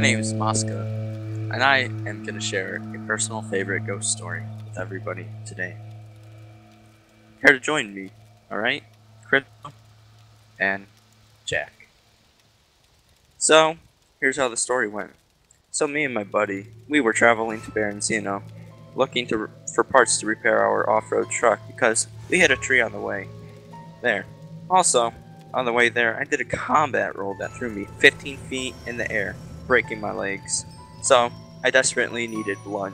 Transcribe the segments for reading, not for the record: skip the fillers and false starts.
My name is Mosca, and I am going to share a personal favorite ghost story with everybody today. Care to join me, alright? Crypto and Jack. So, here's how the story went. So me and my buddy, we were traveling to Berenzino, looking for parts to repair our off-road truck because we hit a tree on the way there. Also, on the way there, I did a combat roll that threw me 15 feet in the air, breaking my legs. So, I desperately needed blood.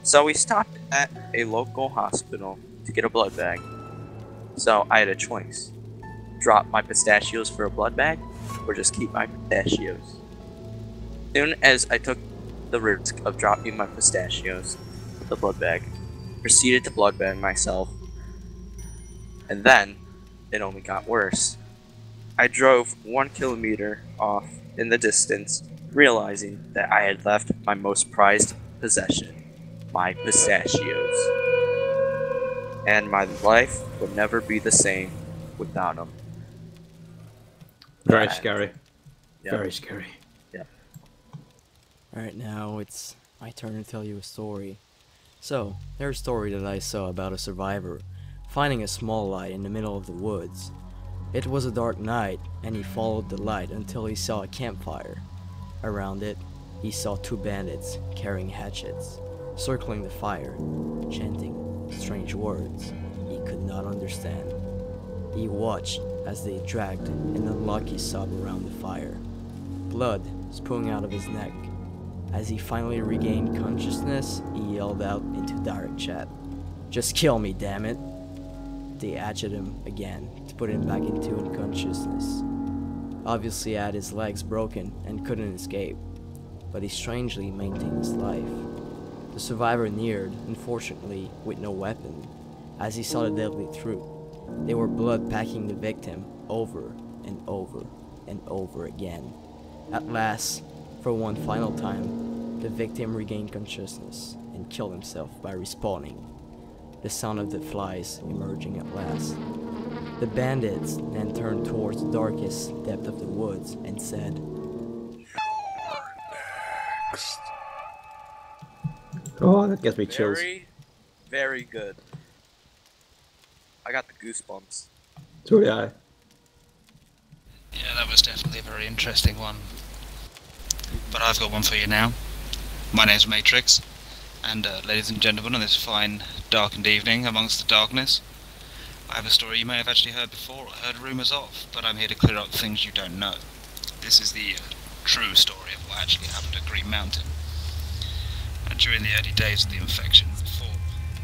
So we stopped at a local hospital to get a blood bag. So I had a choice. Drop my pistachios for a blood bag, or just keep my pistachios. As soon as I took the risk of dropping my pistachios with the blood bag, proceeded to blood bag myself, and then it only got worse. I drove 1 kilometer off in the distance, realizing that I had left my most prized possession, my pistachios. And my life would never be the same without them. Very scary. Yep. Very scary. Yep. Alright, now it's my turn to tell you a story. So, there's a story that I saw about a survivor finding a small light in the middle of the woods. It was a dark night, and he followed the light until he saw a campfire. Around it, he saw 2 bandits carrying hatchets, circling the fire, chanting strange words he could not understand. He watched as they dragged an unlucky sub around the fire, blood spewing out of his neck. As he finally regained consciousness, he yelled out into direct chat, "Just kill me, damn it!" They hatcheted him again to put him back into unconsciousness. Obviously he had his legs broken and couldn't escape, but he strangely maintained his life. The survivor neared, unfortunately with no weapon, as he saw the deadly truth. They were blood packing the victim over and over and over again. At last, for one final time, the victim regained consciousness and killed himself by respawning. The sound of the flies emerging at last. The bandits then turned towards the darkest depth of the woods and said, Next. Oh, that gets me chills. Very, very good. I got the goosebumps. So yeah. Yeah, that was definitely a very interesting one. But I've got one for you now. My name's Matrix, and ladies and gentlemen, on this fine, darkened evening amongst the darkness, I have a story you may have actually heard before or heard rumours of, but I'm here to clear up things you don't know. This is the true story of what actually happened at Green Mountain. During the early days of the infection, before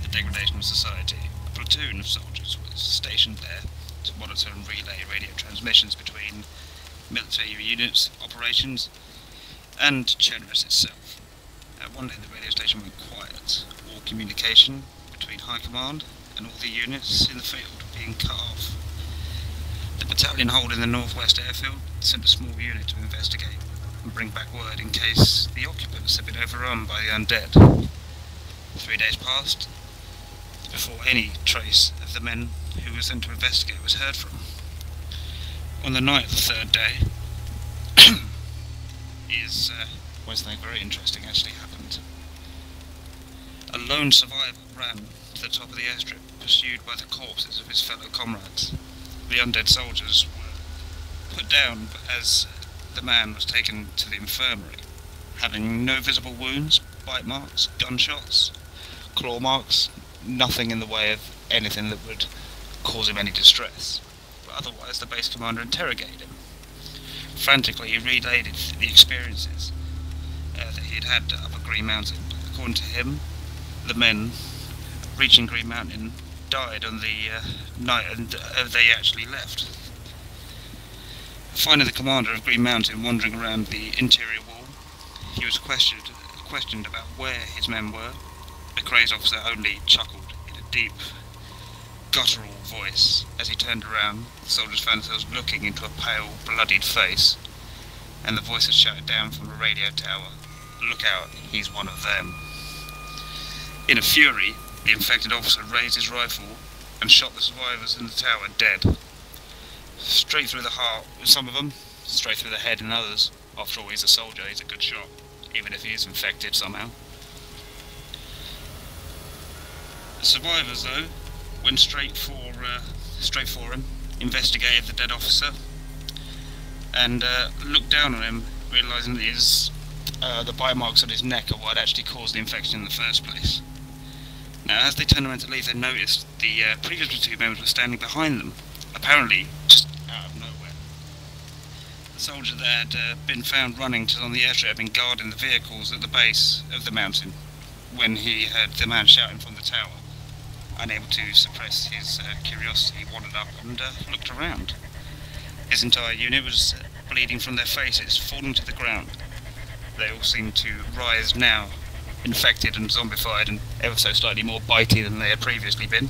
the degradation of society, a platoon of soldiers was stationed there to monitor and relay radio transmissions between military units, operations, and Chernobyl itself. One day the radio station went quiet, all communication between High Command and all the units in the field being cut off. The battalion holding the northwest airfield sent a small unit to investigate and bring back word in case the occupants had been overrun by the undead. 3 days passed before any trace of the men who were sent to investigate was heard from. On the night of the 3rd day, something very interesting actually happened. A lone survivor ran to the top of the airstrip, pursued by the corpses of his fellow comrades. The undead soldiers were put down as the man was taken to the infirmary, having no visible wounds, bite marks, gunshots, claw marks, nothing in the way of anything that would cause him any distress. But otherwise the base commander interrogated him. Frantically he relayed the experiences that he had had up at Green Mountain. According to him, the men reaching Green Mountain died on the night they actually left. Finding the commander of Green Mountain wandering around the interior wall, he was questioned about where his men were. The crazed officer only chuckled in a deep, guttural voice. As he turned around, the soldiers found themselves looking into a pale, bloodied face, and the voice had shouted down from the radio tower, "Look out, he's one of them." In a fury, the infected officer raised his rifle and shot the survivors in the tower dead. Straight through the heart with some of them, straight through the head in others, After all, he's a soldier, he's a good shot, even if he is infected somehow. The survivors, though, went straight for him, investigated the dead officer, and looked down on him, realising that the bite marks on his neck are what actually caused the infection in the first place. Now, as they turned around to leave, they noticed the previous platoon members were standing behind them, apparently just out of nowhere. The soldier that had been found running on the airstrip had been guarding the vehicles at the base of the mountain when he heard the man shouting from the tower. Unable to suppress his curiosity, he wandered up and looked around. His entire unit was bleeding from their faces, falling to the ground. They all seemed to rise now, infected and zombified, and ever so slightly more bitey than they had previously been.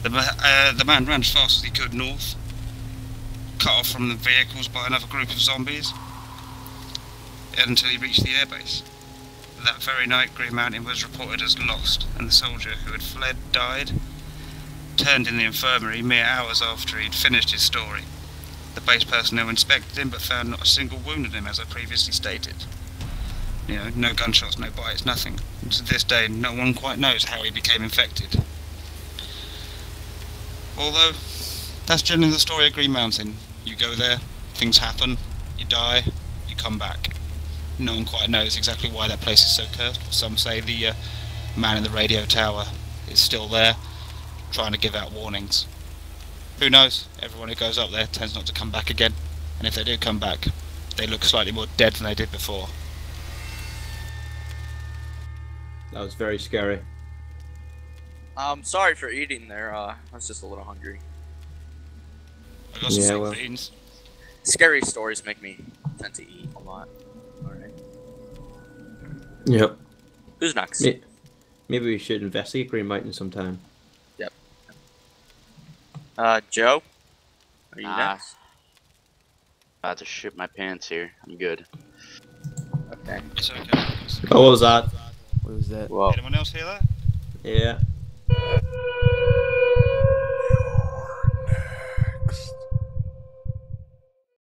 The man ran as fast as he could north, cut off from the vehicles by another group of zombies, until he reached the airbase. That very night, Green Mountain was reported as lost, and the soldier who had fled died, turned in the infirmary mere hours after he'd finished his story. The base personnel inspected him, but found not a single wound in him, as I previously stated. You know, no gunshots, no bites, nothing. And to this day, no one quite knows how he became infected. Although, that's generally the story of Green Mountain. You go there, things happen, you die, you come back. No one quite knows exactly why that place is so cursed. Some say the man in the radio tower is still there, trying to give out warnings. Who knows? Everyone who goes up there tends not to come back again, and if they do come back, they look slightly more dead than they did before. That was very scary. Sorry for eating there. I was just a little hungry. I got some well. beans. Scary stories make me tend to eat a lot. Alright. Yep. Who's next? Maybe we should investigate Green Mountain sometime. Yep. Joe? Are you Nah. next? About to shit my pants here. I'm good. Okay. It's okay. Oh, what was that? What was that? Well, Anyone else hear that? Yeah.